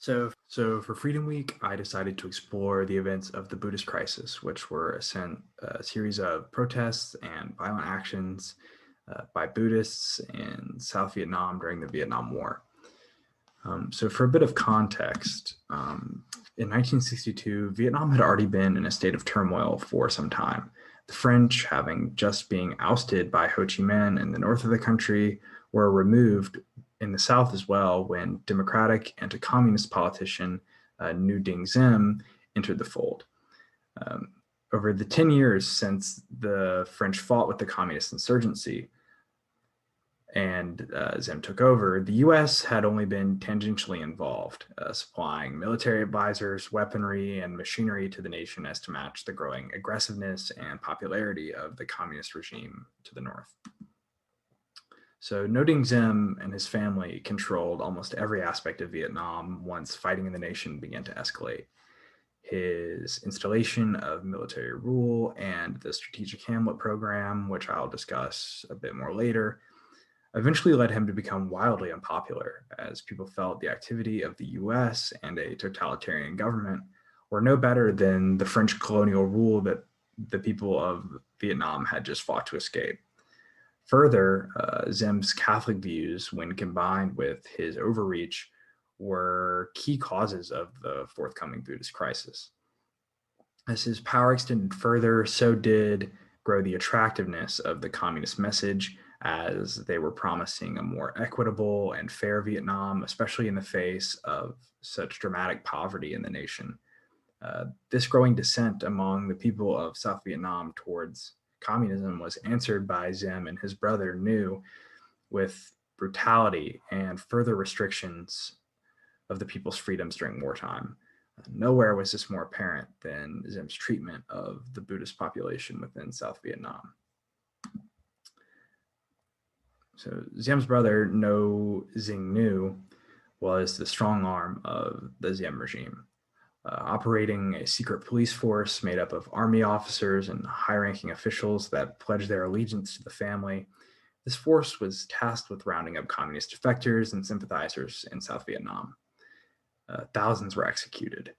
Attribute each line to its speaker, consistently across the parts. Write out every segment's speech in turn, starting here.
Speaker 1: So for Freedom Week, I decided to explore the events of the Buddhist crisis, which were a series of protests and violent actions by Buddhists in South Vietnam during the Vietnam War. So for a bit of context, in 1962, Vietnam had already been in a state of turmoil for some time. The French, having just been ousted by Ho Chi Minh in the north of the country, were removed in the south as well when democratic anti-communist politician New Ding Diem entered the fold. Um, Over the 10 years since the French fought with the communist insurgency, and Zim took over, the US had only been tangentially involved, supplying military advisors, weaponry, and machinery to the nation as to match the growing aggressiveness and popularity of the communist regime to the north. So Ngo Dinh Diem and his family controlled almost every aspect of Vietnam once fighting in the nation began to escalate. His installation of military rule and the strategic hamlet program, which I'll discuss a bit more later, eventually led him to become wildly unpopular, as people felt the activity of the US and a totalitarian government were no better than the French colonial rule that the people of Vietnam had just fought to escape. Further, Zem's Catholic views, when combined with his overreach, were key causes of the forthcoming Buddhist crisis. As his power extended further, so did grow the attractiveness of the communist message, as they were promising a more equitable and fair Vietnam, especially in the face of such dramatic poverty in the nation. This growing dissent among the people of South Vietnam towards communism was answered by Diem and his brother New with brutality and further restrictions of the people's freedoms during wartime. Nowhere was this more apparent than Diem's treatment of the Buddhist population within South Vietnam. So Diem's brother, Ngo Dinh Nhu, was the strong arm of the Diem regime, operating a secret police force made up of army officers and high-ranking officials that pledged their allegiance to the family. This force was tasked with rounding up communist defectors and sympathizers in South Vietnam. Thousands were executed.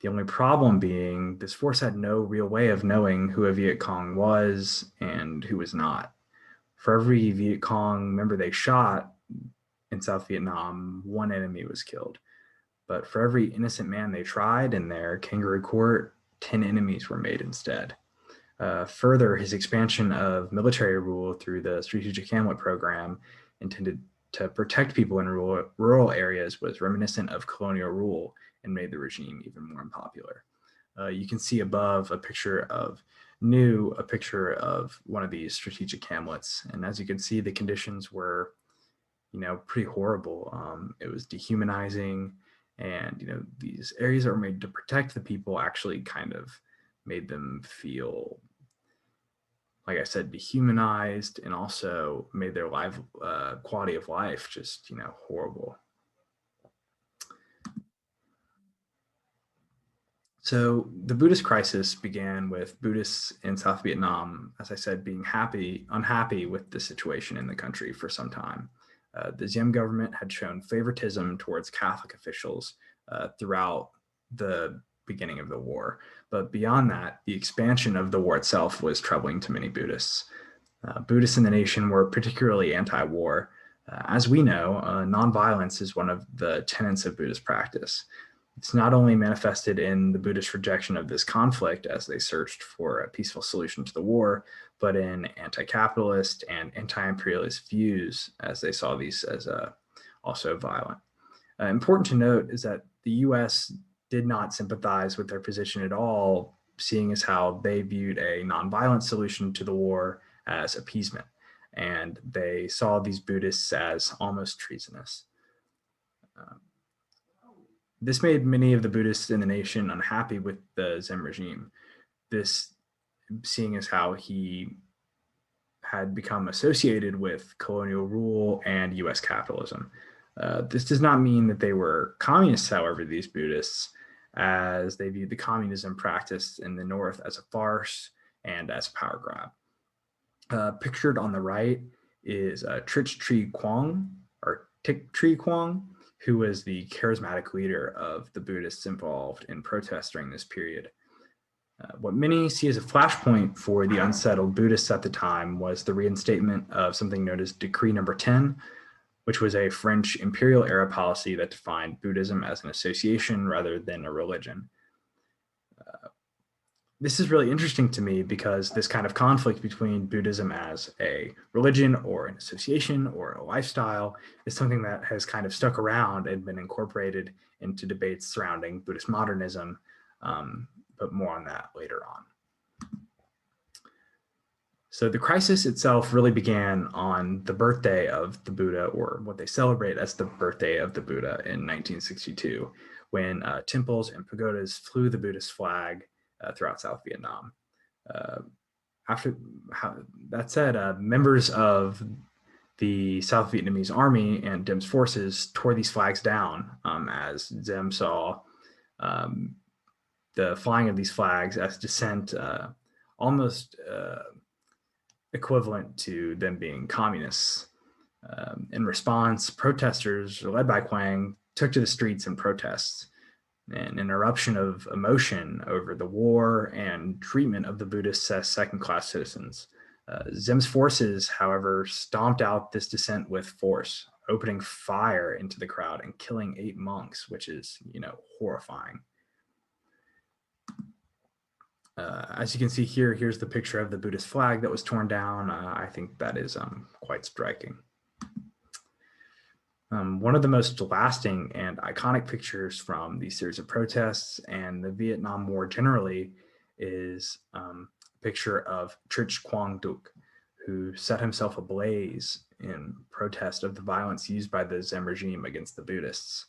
Speaker 1: The only problem being this force had no real way of knowing who a Viet Cong was and who was not. For every Viet Cong member they shot in South Vietnam, one enemy was killed. But for every innocent man they tried in their kangaroo court, 10 enemies were made instead. Further, his expansion of military rule through the strategic hamlet program intended to protect people in rural areas was reminiscent of colonial rule and made the regime even more unpopular. You can see above a picture of New, a picture of one of these strategic hamlets. And as you can see, the conditions were, pretty horrible. It was dehumanizing, and, these areas that were made to protect the people actually kind of made them feel, like I said, dehumanized, and also made their quality of life just, horrible. So the Buddhist crisis began with Buddhists in South Vietnam, as I said, being unhappy with the situation in the country for some time. The Diem government had shown favoritism towards Catholic officials throughout the beginning of the war. But beyond that, the expansion of the war itself was troubling to many Buddhists. Buddhists in the nation were particularly anti-war. As we know, nonviolence is one of the tenets of Buddhist practice. It's not only manifested in the Buddhist rejection of this conflict as they searched for a peaceful solution to the war, but in anti-capitalist and anti-imperialist views as they saw these as also violent. Important to note is that the US did not sympathize with their position at all, seeing as how they viewed a nonviolent solution to the war as appeasement, and they saw these Buddhists as almost treasonous. This made many of the Buddhists in the nation unhappy with the Zen regime. This, seeing as how he had become associated with colonial rule and US capitalism. This does not mean that they were communists, however, these Buddhists, as they viewed the communism practiced in the North as a farce and as a power grab. Pictured on the right is Trich Tri Quang, or Tik Tri Quang. who was the charismatic leader of the Buddhists involved in protests during this period. What many see as a flashpoint for the unsettled Buddhists at the time was the reinstatement of something known as Decree Number 10, which was a French imperial era policy that defined Buddhism as an association rather than a religion. This is really interesting to me because this kind of conflict between Buddhism as a religion or an association or a lifestyle is something that has kind of stuck around and been incorporated into debates surrounding Buddhist modernism, but more on that later on. So the crisis itself really began on the birthday of the Buddha, or what they celebrate as the birthday of the Buddha in 1962, when temples and pagodas flew the Buddhist flag throughout South Vietnam. That said, members of the South Vietnamese army and Dim's forces tore these flags down as Diem saw the flying of these flags as dissent, almost equivalent to them being communists. In response, protesters led by Quang took to the streets in protests. An eruption of emotion over the war and treatment of the Buddhists as second-class citizens. Dim's forces, however, stomped out this dissent with force, opening fire into the crowd and killing 8 monks, which is, horrifying. As you can see here, here's the picture of the Buddhist flag that was torn down. I think that is quite striking. One of the most lasting and iconic pictures from these series of protests and the Vietnam War generally is a picture of Trich Quang Duc, who set himself ablaze in protest of the violence used by the Diem regime against the Buddhists.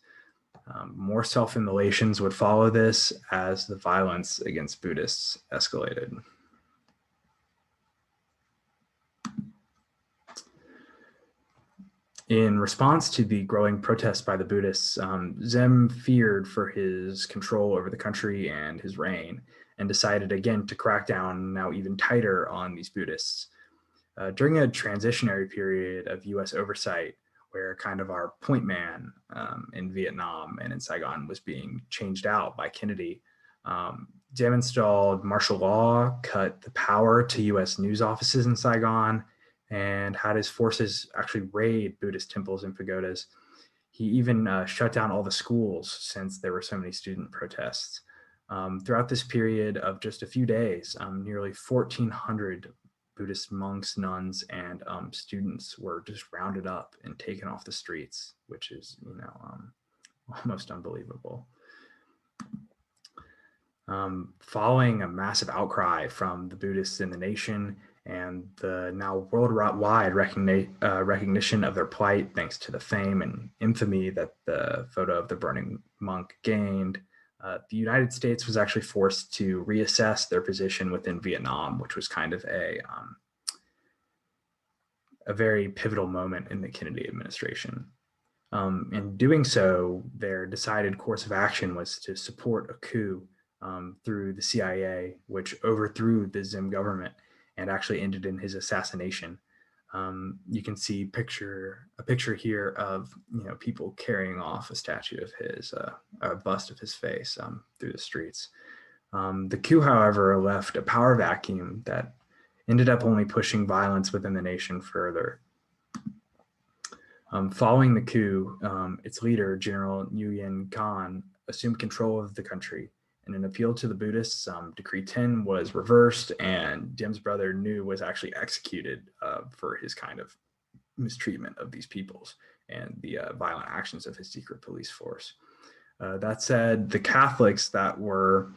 Speaker 1: More self-immolations would follow this as the violence against Buddhists escalated. In response to the growing protests by the Buddhists, Diem feared for his control over the country and his reign, and decided again to crack down now even tighter on these Buddhists. During a transitionary period of US oversight, where kind of our point man in Vietnam and in Saigon was being changed out by Kennedy, Diem installed martial law, cut the power to US news offices in Saigon, and had his forces actually raid Buddhist temples and pagodas. He even shut down all the schools since there were so many student protests. Throughout this period of just a few days, nearly 1,400 Buddhist monks, nuns, and students were just rounded up and taken off the streets, which is, almost unbelievable. Following a massive outcry from the Buddhists in the nation and the now worldwide recognition of their plight, thanks to the fame and infamy that the photo of the burning monk gained, the United States was actually forced to reassess their position within Vietnam, which was kind of a very pivotal moment in the Kennedy administration. In doing so, their decided course of action was to support a coup through the CIA, which overthrew the Diem government and actually ended in his assassination. You can see a picture here of people carrying off a statue of his, a bust of his face through the streets. The coup, however, left a power vacuum that ended up only pushing violence within the nation further. Following the coup, its leader, General Nguyen Khan, assumed control of the country. In an appeal to the Buddhists, Decree 10 was reversed, and Diem's brother Nhu was actually executed for his kind of mistreatment of these peoples and the violent actions of his secret police force. That said, the Catholics that were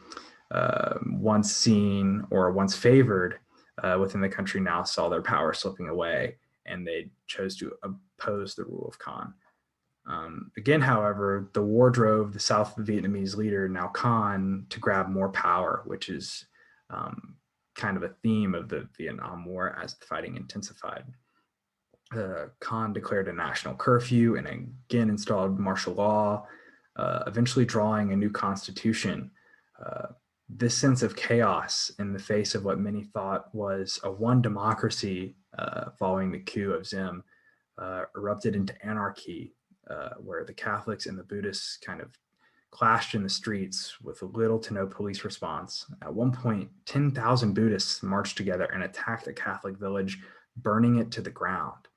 Speaker 1: once seen or once favored within the country now saw their power slipping away, and they chose to oppose the rule of Khan. Again, however, the war drove the South Vietnamese leader, now Khan, to grab more power, which is kind of a theme of the Vietnam War as the fighting intensified. Khan declared a national curfew and again installed martial law, eventually drawing a new constitution. This sense of chaos in the face of what many thought was a one democracy following the coup of Diem erupted into anarchy where the Catholics and the Buddhists kind of clashed in the streets with little to no police response. At one point, 10,000 Buddhists marched together and attacked a Catholic village, burning it to the ground.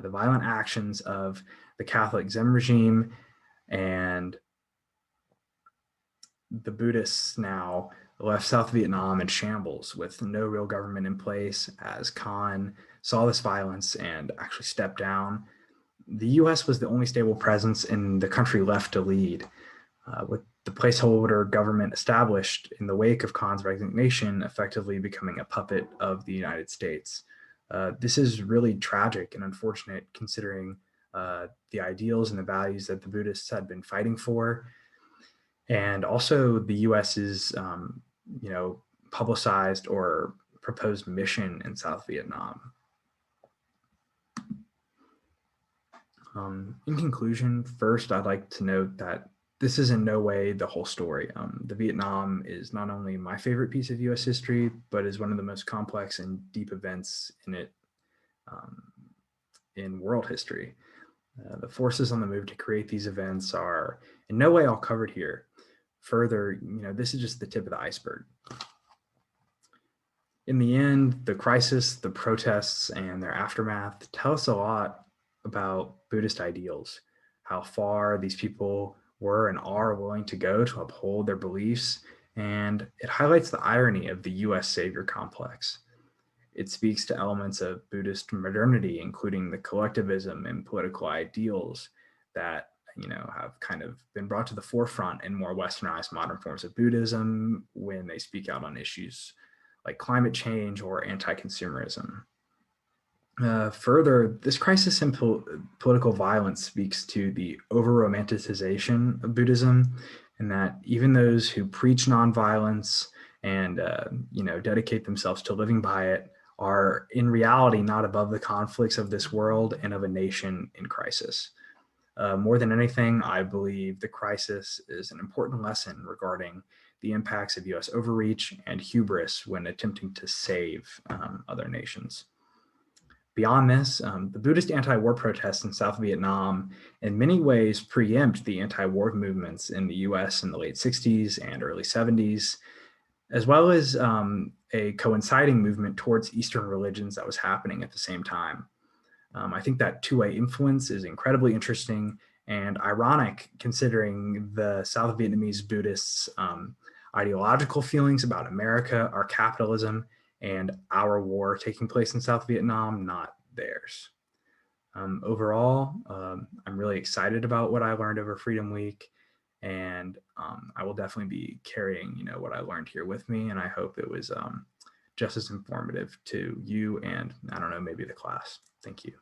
Speaker 1: The violent actions of the Catholic Zen regime and the Buddhists now left South Vietnam in shambles with no real government in place, as Khan saw this violence and actually stepped down. The US was the only stable presence in the country left to lead. With the placeholder government established in the wake of Khan's resignation, effectively becoming a puppet of the United States. This is really tragic and unfortunate considering the ideals and the values that the Buddhists had been fighting for. And also the US's, publicized or proposed mission in South Vietnam. In conclusion, first, I'd like to note that this is in no way the whole story. The Vietnam is not only my favorite piece of US history, but is one of the most complex and deep events in it in world history. The forces on the move to create these events are in no way all covered here. Further, this is just the tip of the iceberg. In the end, the crisis, the protests, and their aftermath tell us a lot about Buddhist ideals, how far these people were and are willing to go to uphold their beliefs, and it highlights the irony of the US savior complex. It speaks to elements of Buddhist modernity, including the collectivism and political ideals that have kind of been brought to the forefront in more westernized modern forms of Buddhism when they speak out on issues like climate change or anti-consumerism. Further, this crisis in political violence speaks to the over-romanticization of Buddhism, and that even those who preach nonviolence and dedicate themselves to living by it are in reality not above the conflicts of this world and of a nation in crisis. More than anything, I believe the crisis is an important lesson regarding the impacts of US overreach and hubris when attempting to save other nations. Beyond this, the Buddhist anti-war protests in South Vietnam in many ways preempt the anti-war movements in the US in the late 60s and early 70s, as well as a coinciding movement towards Eastern religions that was happening at the same time. I think that two-way influence is incredibly interesting and ironic considering the South Vietnamese Buddhists' ideological feelings about America, our capitalism, and our war taking place in South Vietnam, not theirs. Overall, I'm really excited about what I learned over Freedom Week, and I will definitely be carrying, what I learned here with me, and I hope it was just as informative to you and, I don't know, maybe the class. Thank you.